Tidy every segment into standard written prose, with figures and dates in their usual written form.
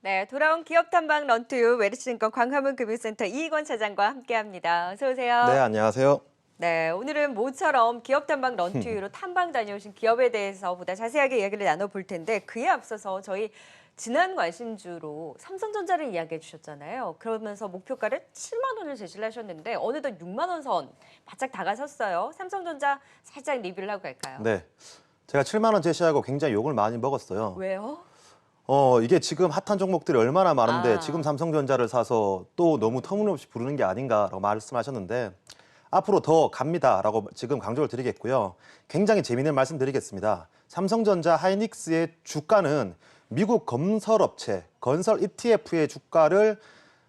네, 돌아온 기업 탐방 런투유 메리츠증권 광화문 금융센터 이익원 차장과 함께합니다. 어서 네, 오세요. 안녕하세요. 네, 오늘은 모처럼 기업 탐방 런투유로 탐방 다녀오신 기업에 대해서 보다 자세하게 이야기를 나눠볼 텐데 그에 앞서서 저희 지난 관심주로 삼성전자를 이야기해 주셨잖아요. 그러면서 목표가를 7만 원을 제시를 하셨는데 어느덧 6만 원 선 바짝 다가섰어요. 삼성전자 살짝 리뷰를 하고 갈까요? 네, 제가 7만 원 제시하고 굉장히 욕을 많이 먹었어요. 왜요? 이게 지금 핫한 종목들이 얼마나 많은데 아. 지금 삼성전자를 사서 또 너무 터무니없이 부르는 게 아닌가라고 말씀하셨는데 앞으로 더 갑니다라고 지금 강조를 드리겠고요. 굉장히 재미있는 말씀 드리겠습니다. 삼성전자 하이닉스의 주가는 미국 건설업체, 건설 ETF의 주가를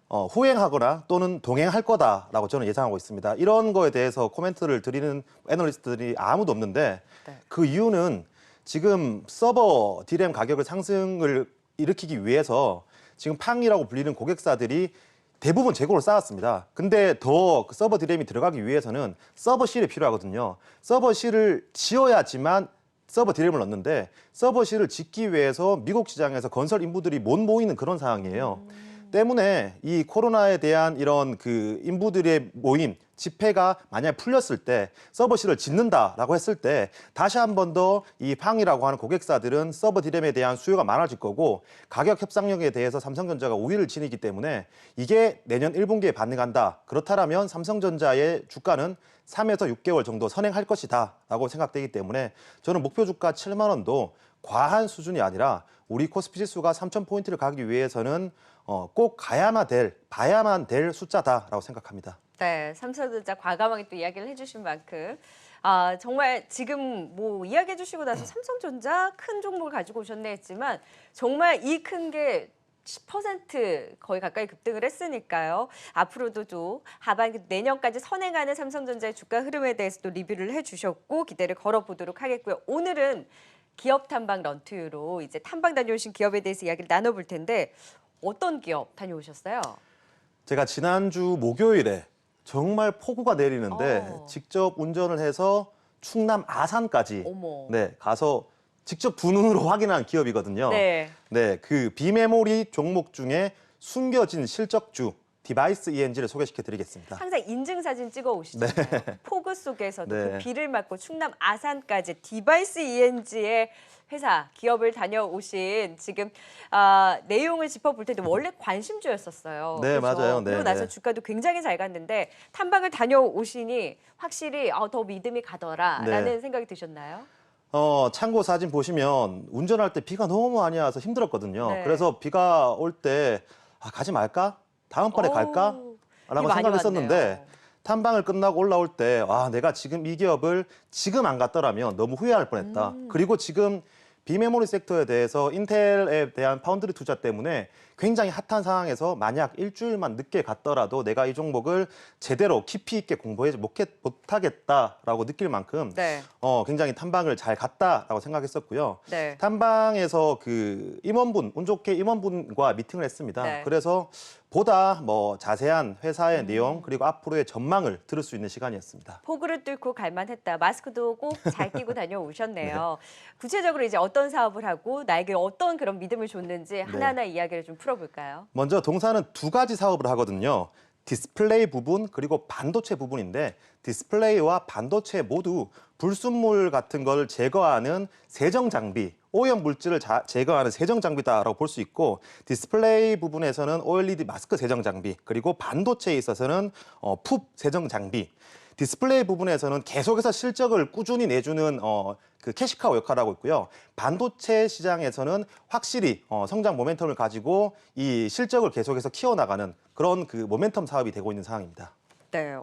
후행하거나 또는 동행할 거다라고 저는 예상하고 있습니다. 이런 거에 대해서 코멘트를 드리는 애널리스트들이 아무도 없는데 네. 그 이유는 지금 서버 D램 가격을 상승을 일으키기 위해서 지금 팡이라고 불리는 고객사들이 대부분 재고를 쌓았습니다. 근데 더 서버 D램이 들어가기 위해서는 서버실이 필요하거든요. 서버실을 지어야지만 서버 D램을 넣는데 서버실을 짓기 위해서 미국 시장에서 건설 인부들이 못 모이는 그런 상황이에요. 때문에 이 코로나에 대한 이런 그 인부들의 모임, 집회가 만약에 풀렸을 때 서버실을 짓는다라고 했을 때 다시 한 번 더 이 팡이라고 하는 고객사들은 서버 D램에 대한 수요가 많아질 거고 가격 협상력에 대해서 삼성전자가 우위를 지니기 때문에 이게 내년 1분기에 반등한다. 그렇다면 삼성전자의 주가는 3에서 6개월 정도 선행할 것이다 라고 생각되기 때문에 저는 목표 주가 7만 원도 과한 수준이 아니라 우리 코스피 지수가 3,000포인트를 가기 위해서는 꼭 봐야만 될 숫자다라고 생각합니다. 네, 삼성전자 과감하게 또 이야기를 해주신 만큼 정말 지금 뭐 이야기해 주시고 나서 삼성전자 큰 종목을 가지고 오셨네 했지만 정말 이 큰 게 10% 거의 가까이 급등을 했으니까요. 앞으로도 또 하반기 내년까지 선행하는 삼성전자의 주가 흐름에 대해서 또 리뷰를 해주셨고 기대를 걸어보도록 하겠고요. 오늘은 기업 탐방 런투유로 이제 탐방 다녀오신 기업에 대해서 이야기를 나눠볼 텐데 어떤 기업 다녀오셨어요? 제가 지난주 목요일에 정말 폭우가 내리는데 직접 운전을 해서 충남 아산까지 어머. 가서 직접 두 눈으로 확인한 기업이거든요. 네. 그 비메모리 종목 중에 숨겨진 실적주 디바이스 ENG를 소개시켜 드리겠습니다. 항상 인증 사진 찍어 오시잖아요. 폭우 속에서도 그 비를 맞고 충남 아산까지 디바이스 ENG의 회사 기업을 다녀오신 지금 내용을 짚어볼 텐데 원래 관심주였었어요. 네, 그렇죠? 맞아요. 그리고 나서 주가도 굉장히 잘 갔는데 탐방을 다녀오시니 확실히 더 믿음이 가더라라는 생각이 드셨나요? 참고 사진 보시면 운전할 때 비가 너무 많이 와서 힘들었거든요. 네. 그래서 비가 올 때 가지 말까? 다음번에 갈까? 라고 생각했었는데 탐방을 끝나고 올라올 때 내가 지금 이 기업을 지금 안 갔더라면 너무 후회할 뻔했다. 그리고 지금 비메모리 섹터에 대해서 인텔에 대한 파운드리 투자 때문에 굉장히 핫한 상황에서 만약 일주일만 늦게 갔더라도 내가 이 종목을 제대로 깊이 있게 공부하지 못하겠다라고 느낄 만큼 굉장히 탐방을 잘 갔다라고 생각했었고요. 네. 탐방에서 운 좋게 임원분과 미팅을 했습니다. 네. 그래서 보다 자세한 회사의 내용 그리고 앞으로의 전망을 들을 수 있는 시간이었습니다. 폭우를 뚫고 갈만했다. 마스크도 꼭 잘 끼고 다녀오셨네요. 구체적으로 이제 어떤 사업을 하고 나에게 어떤 그런 믿음을 줬는지 하나하나 이야기를 좀 풀어볼까요? 먼저 동사는 두 가지 사업을 하거든요. 디스플레이 부분 그리고 반도체 부분인데 디스플레이와 반도체 모두 불순물 같은 걸 제거하는 세정 장비, 오염 물질을 제거하는 세정 장비다라고 볼 수 있고 디스플레이 부분에서는 OLED 마스크 세정 장비 그리고 반도체에 있어서는 풋 세정 장비 디스플레이 부분에서는 계속해서 실적을 꾸준히 내주는 그 캐시카우 역할을 하고 있고요. 반도체 시장에서는 확실히 성장 모멘텀을 가지고 이 실적을 계속해서 키워나가는 그런 그 모멘텀 사업이 되고 있는 상황입니다. 네,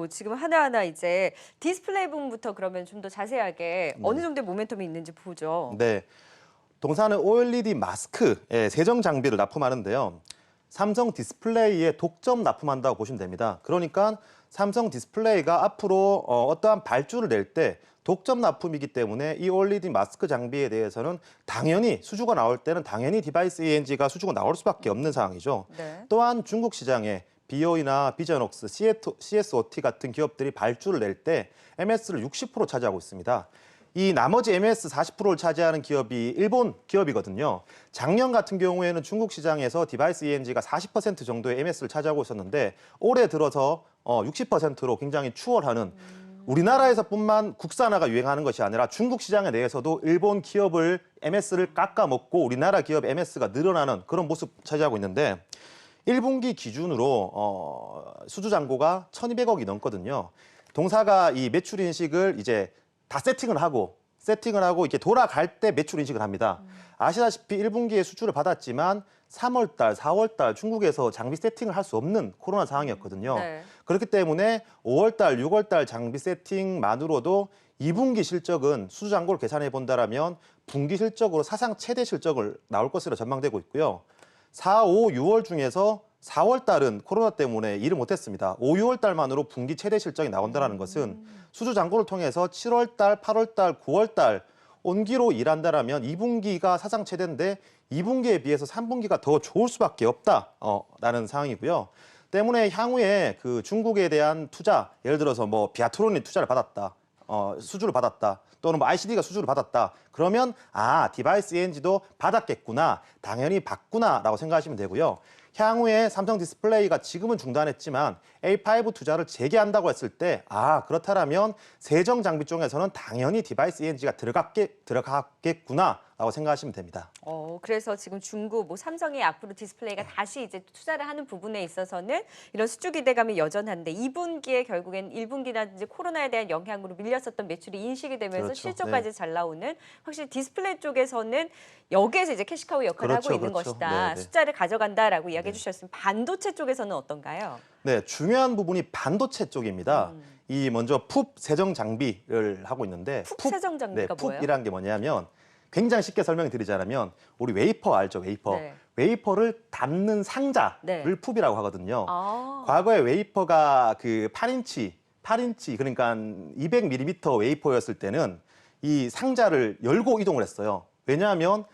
지금 하나하나 이제 디스플레이 부분부터 그러면 좀 더 자세하게 어느 정도의 모멘텀이 있는지 보죠. 네, 동사는 OLED 마스크의 세정 장비를 납품하는데요. 삼성 디스플레이에 독점 납품한다고 보시면 됩니다. 그러니까 삼성 디스플레이가 앞으로 어떠한 발주를 낼 때 독점 납품이기 때문에 이 OLED 마스크 장비에 대해서는 당연히 수주가 나올 때는 당연히 디바이스 ENG가 수주가 나올 수밖에 없는 상황이죠. 네. 또한 중국 시장에 BOE나 비전웍스, CSOT 같은 기업들이 발주를 낼 때 MS를 60% 차지하고 있습니다. 이 나머지 MS 40%를 차지하는 기업이 일본 기업이거든요. 작년 같은 경우에는 중국 시장에서 디바이스 ENG가 40% 정도의 MS를 차지하고 있었는데 올해 들어서 60%로 굉장히 추월하는 우리나라에서뿐만 국산화가 유행하는 것이 아니라 중국 시장에 대해서도 일본 기업을 MS를 깎아먹고 우리나라 기업 MS가 늘어나는 그런 모습 차지하고 있는데 1분기 기준으로 수주 잔고가 1,200억이 넘거든요. 동사가 이 매출 인식을 이제 다 세팅을 하고 이렇게 돌아갈 때 매출 인식을 합니다. 아시다시피 1분기에 수주를 받았지만 3월 달, 4월 달 중국에서 장비 세팅을 할 수 없는 코로나 상황이었거든요. 네. 그렇기 때문에 5월 달, 6월 달 장비 세팅만으로도 2분기 실적은 수주 잔고를 계산해 본다라면 분기 실적으로 사상 최대 실적을 나올 것으로 전망되고 있고요. 4, 5, 6월 중에서 4월 달은 코로나 때문에 일을 못했습니다. 5, 6월 달만으로 분기 최대 실적이 나온다는 것은 수주 잔고를 통해서 7월 달, 8월 달, 9월 달 온기로 일한다라면 2분기가 사상 최대인데 2분기에 비해서 3분기가 더 좋을 수밖에 없다라는 상황이고요. 때문에 향후에 그 중국에 대한 투자, 예를 들어서 뭐 비아트론이 투자를 받았다, 수주를 받았다, 또는 뭐 ICD가 수주를 받았다. 그러면 디바이스 ENG도 받았겠구나, 당연히 받구나라고 생각하시면 되고요. 향후에 삼성 디스플레이가 지금은 중단했지만 A5 투자를 재개한다고 했을 때 그렇다면 세정 장비 쪽에서는 당연히 디바이스 ENG가 들어갔겠구나라고 생각하시면 됩니다. 그래서 지금 중국, 삼성이 앞으로 디스플레이가 다시 이제 투자를 하는 부분에 있어서는 이런 수주 기대감이 여전한데 2분기에 결국엔 1분기라든지 코로나에 대한 영향으로 밀렸었던 매출이 인식이 되면서 그렇죠. 실적까지 잘 나오는 확실히 디스플레이 쪽에서는 여기에서 이제 캐시카우 역할을 하고 있는 것이다. 네네. 숫자를 가져간다라고 이야기해 주셨으면 반도체 쪽에서는 어떤가요? 네, 중요한 부분이 반도체 쪽입니다. 이 먼저 풉 세정 장비를 하고 있는데 풉 세정 장비가 뭐예요? 풉이란 게 뭐냐면 굉장히 쉽게 설명을 드리자면 우리 웨이퍼 알죠? 웨이퍼. 네. 웨이퍼를 담는 상자를 네. 풉이라고 하거든요. 아. 과거에 웨이퍼가 그 8인치 그러니까 200mm 웨이퍼였을 때는 이 상자를 열고 이동을 했어요. 왜냐하면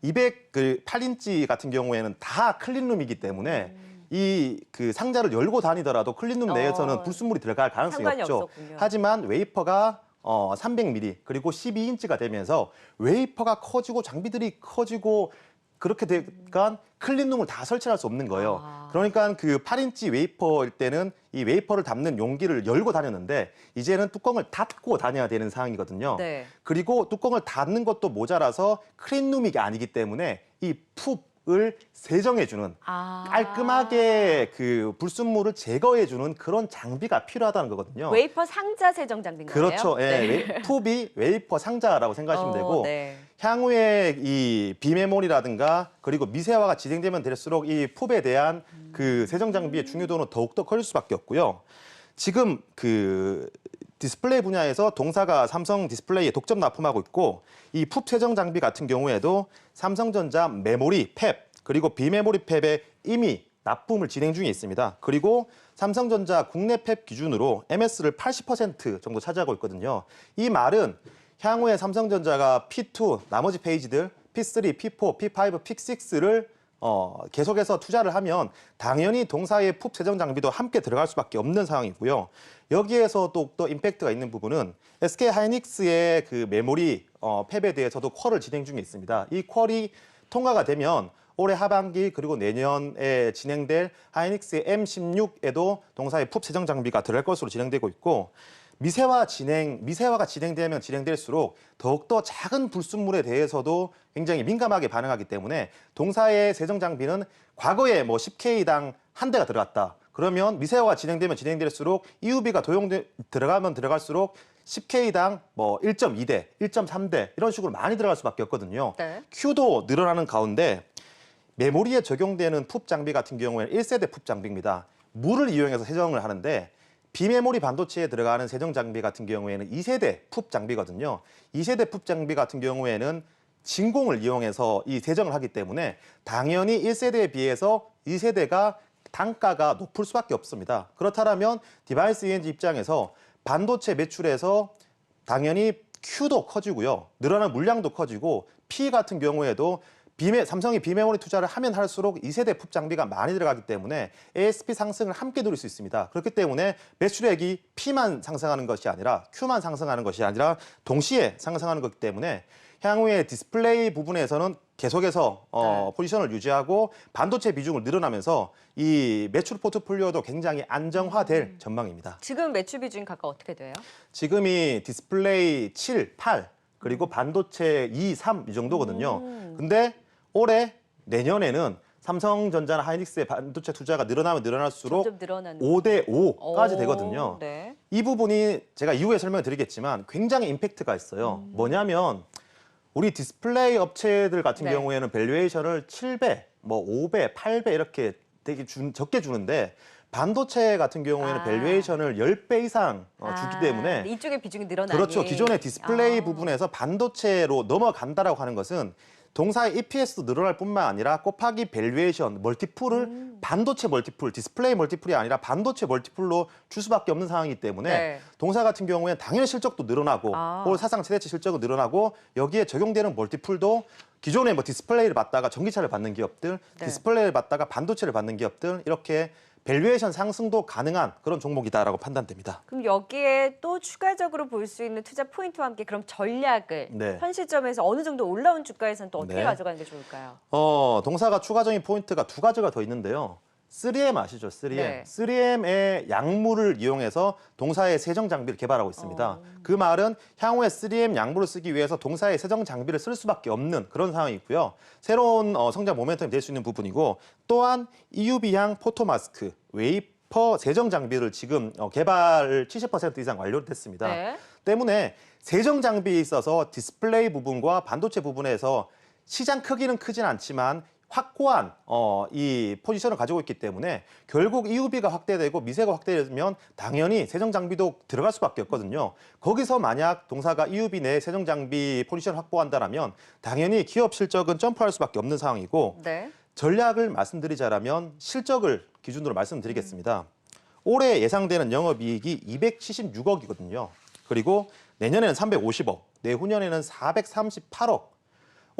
8인치 같은 경우에는 다 클린룸이기 때문에 이 그 상자를 열고 다니더라도 클린룸 내에서는 불순물이 들어갈 가능성이 상관이 없죠. 없었군요. 하지만 웨이퍼가 300mm 그리고 12인치가 되면서 웨이퍼가 커지고 장비들이 커지고 그렇게 되니까 클린룸을 다 설치할 수 없는 거예요. 그러니까 그 8인치 웨이퍼일 때는 이 웨이퍼를 담는 용기를 열고 다녔는데 이제는 뚜껑을 닫고 다녀야 되는 상황이거든요. 네. 그리고 뚜껑을 닫는 것도 모자라서 클린룸이 아니기 때문에 이 풉을 세정해주는 깔끔하게 그 불순물을 제거해주는 그런 장비가 필요하다는 거거든요. 웨이퍼 상자 세정 장비인가요? 그렇죠. 네. 풉이 웨이퍼 상자라고 생각하시면 되고 네. 향후에 이 비메모리라든가 그리고 미세화가 진행되면 될수록 이 풉에 대한 그 세정 장비의 중요도는 더욱더 커질 수밖에 없고요. 지금 그 디스플레이 분야에서 동사가 삼성 디스플레이에 독점 납품하고 있고 이 풉 세정 장비 같은 경우에도 삼성전자 메모리 팹 그리고 비메모리 팹에 이미 납품을 진행 중에 있습니다. 그리고 삼성전자 국내 팹 기준으로 MS를 80% 정도 차지하고 있거든요. 이 말은 향후에 삼성전자가 P2 나머지 페이지들 P3, P4, P5, P6를 계속해서 투자를 하면 당연히 동사의 풉 세정 장비도 함께 들어갈 수밖에 없는 상황이고요. 여기에서 또 임팩트가 있는 부분은 SK 하이닉스의 그 메모리 팹에 대해서도 퀄을 진행 중에 있습니다. 이 퀄이 통과가 되면 올해 하반기 그리고 내년에 진행될 하이닉스의 M16에도 동사의 풉 세정 장비가 들어갈 것으로 진행되고 있고 미세화가 진행되면 진행될수록 더욱더 작은 불순물에 대해서도 굉장히 민감하게 반응하기 때문에 동사의 세정 장비는 과거에 10K당 한 대가 들어갔다. 그러면 미세화가 진행되면 진행될수록 EUV가 들어가면 들어갈수록 10K당 1.2대, 1.3대 이런 식으로 많이 들어갈 수밖에 없거든요. 네. Q도 늘어나는 가운데 메모리에 적용되는 풉 장비 같은 경우에는 1세대 풉 장비입니다. 물을 이용해서 세정을 하는데 비메모리 반도체에 들어가는 세정 장비 같은 경우에는 2세대 풉 장비거든요. 2세대 풉 장비 같은 경우에는 진공을 이용해서 이 세정을 하기 때문에 당연히 1세대에 비해서 2세대가 단가가 높을 수밖에 없습니다. 그렇다면 디바이스 ENG 입장에서 반도체 매출에서 당연히 Q도 커지고요. 늘어나는 물량도 커지고 P 같은 경우에도 삼성이 비메모리 투자를 하면 할수록 2세대 풋 장비가 많이 들어가기 때문에 ASP 상승을 함께 누릴 수 있습니다. 그렇기 때문에 매출액이 P만 상승하는 것이 아니라 Q만 상승하는 것이 아니라 동시에 상승하는 것이기 때문에 향후에 디스플레이 부분에서는 계속해서 포지션을 유지하고 반도체 비중을 늘어나면서 이 매출 포트폴리오도 굉장히 안정화될 전망입니다. 지금 매출 비중이 각각 어떻게 돼요? 지금이 디스플레이 7, 8 그리고 반도체 2, 3 이 정도거든요. 근데 올해 내년에는 삼성전자나 하이닉스의 반도체 투자가 늘어나면 늘어날수록 점점 늘어나는 5대 5까지 되거든요. 네. 이 부분이 제가 이후에 설명을 드리겠지만 굉장히 임팩트가 있어요. 뭐냐면 우리 디스플레이 업체들 같은 네. 경우에는 밸류에이션을 7배, 뭐 5배, 8배 이렇게 되게 적게 주는데 반도체 같은 경우에는 밸류에이션을 10배 이상 주기 때문에 이쪽의 비중이 늘어나니. 그렇죠. 기존의 디스플레이 부분에서 반도체로 넘어간다라고 하는 것은 동사의 EPS도 늘어날 뿐만 아니라 곱하기 밸류에이션 멀티플을 반도체 멀티플, 디스플레이 멀티플이 아니라 반도체 멀티플로 줄 수밖에 없는 상황이기 때문에 네. 동사 같은 경우에는 당연히 실적도 늘어나고 올 사상 최대치 실적은 늘어나고 여기에 적용되는 멀티플도 기존에 뭐 디스플레이를 받다가 전기차를 받는 기업들, 네. 디스플레이를 받다가 반도체를 받는 기업들 이렇게 밸류에이션 상승도 가능한 그런 종목이다라고 판단됩니다. 그럼 여기에 또 추가적으로 볼 수 있는 투자 포인트와 함께 그럼 전략을 네. 현 시점에서 어느 정도 올라온 주가에서는 또 어떻게 네. 가져가는 게 좋을까요? 동사가 추가적인 포인트가 두 가지가 더 있는데요. 3M 아시죠? 3M. 네. 3M의 약물을 이용해서 동사의 세정 장비를 개발하고 있습니다. 그 말은 향후에 3M 약물을 쓰기 위해서 동사의 세정 장비를 쓸 수밖에 없는 그런 상황이고요. 새로운 성장 모멘텀이 될 수 있는 부분이고 또한 EUV향 포토마스크, 웨이퍼 세정 장비를 지금 개발 70% 이상 완료됐습니다. 네. 때문에 세정 장비에 있어서 디스플레이 부분과 반도체 부분에서 시장 크기는 크진 않지만 확고한 이 포지션을 가지고 있기 때문에 결국 EUV가 확대되고 미세가 확대되면 당연히 세정 장비도 들어갈 수밖에 없거든요. 거기서 만약 동사가 EUV 내 세정 장비 포지션을 확보한다면 당연히 기업 실적은 점프할 수밖에 없는 상황이고 네. 전략을 말씀드리자면 실적을 기준으로 말씀드리겠습니다. 올해 예상되는 영업이익이 276억이거든요. 그리고 내년에는 350억, 내후년에는 438억.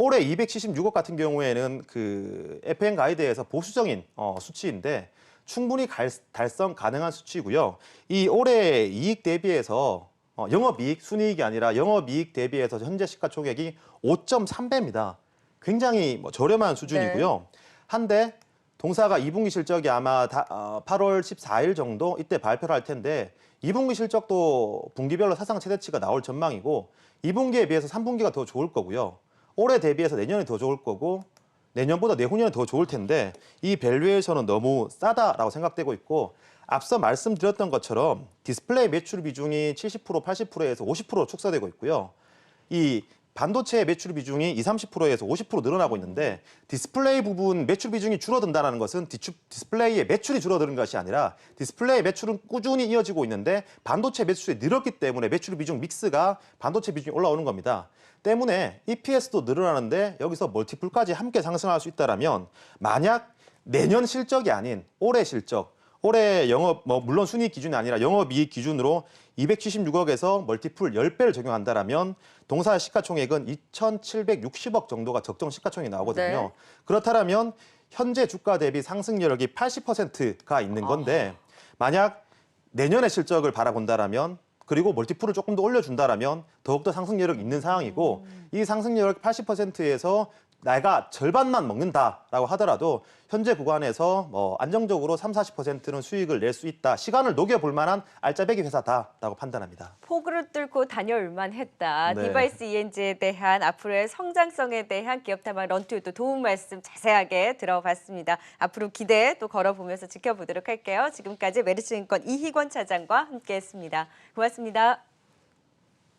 올해 276억 같은 경우에는 그 FM 가이드에서 보수적인 수치인데 충분히 달성 가능한 수치고요. 이 올해 이익 대비해서 영업이익, 순이익이 아니라 영업이익 대비해서 현재 시가총액이 5.3배입니다. 굉장히 저렴한 수준이고요. 한데 동사가 2분기 실적이 아마 8월 14일 정도 이때 발표를 할 텐데 2분기 실적도 분기별로 사상 최대치가 나올 전망이고 2분기에 비해서 3분기가 더 좋을 거고요. 올해 대비해서 내년이 더 좋을 거고 내년보다 내후년이 더 좋을 텐데 이 밸류에이션은 너무 싸다라고 생각되고 있고 앞서 말씀드렸던 것처럼 디스플레이 매출 비중이 70%, 80%에서 50%로 축소되고 있고요. 이 반도체 매출 비중이 20, 30%에서 50% 늘어나고 있는데 디스플레이 부분 매출 비중이 줄어든다는 것은 디스플레이의 매출이 줄어드는 것이 아니라 디스플레이 매출은 꾸준히 이어지고 있는데 반도체 매출이 늘었기 때문에 매출 비중 믹스가 반도체 비중이 올라오는 겁니다. 때문에 EPS도 늘어나는데 여기서 멀티플까지 함께 상승할 수 있다면 만약 내년 실적이 아닌 올해 실적, 올해 영업 물론 순이익 기준이 아니라 영업이익 기준으로 276억에서 멀티플 10배를 적용한다면 동사 시가총액은 2,760억 정도가 적정 시가총액이 나오거든요. 네. 그렇다면 현재 주가 대비 상승 여력이 80%가 있는 건데 만약 내년의 실적을 바라본다면 그리고 멀티플을 조금 더 올려준다면 더욱더 상승 여력이 있는 상황이고 이 상승 여력 80%에서 내가 절반만 먹는다라고 하더라도 현재 구간에서 안정적으로 30~40%는 수익을 낼 수 있다. 시간을 녹여볼 만한 알짜배기 회사다라고 판단합니다. 폭우를 뚫고 다녀올만 했다. 네. 디바이스 ENG에 대한 앞으로의 성장성에 대한 기업 탐방 런투유도 도움 말씀 자세하게 들어봤습니다. 앞으로 기대 또 걸어보면서 지켜보도록 할게요. 지금까지 메리츠증권 이희권 차장과 함께했습니다. 고맙습니다.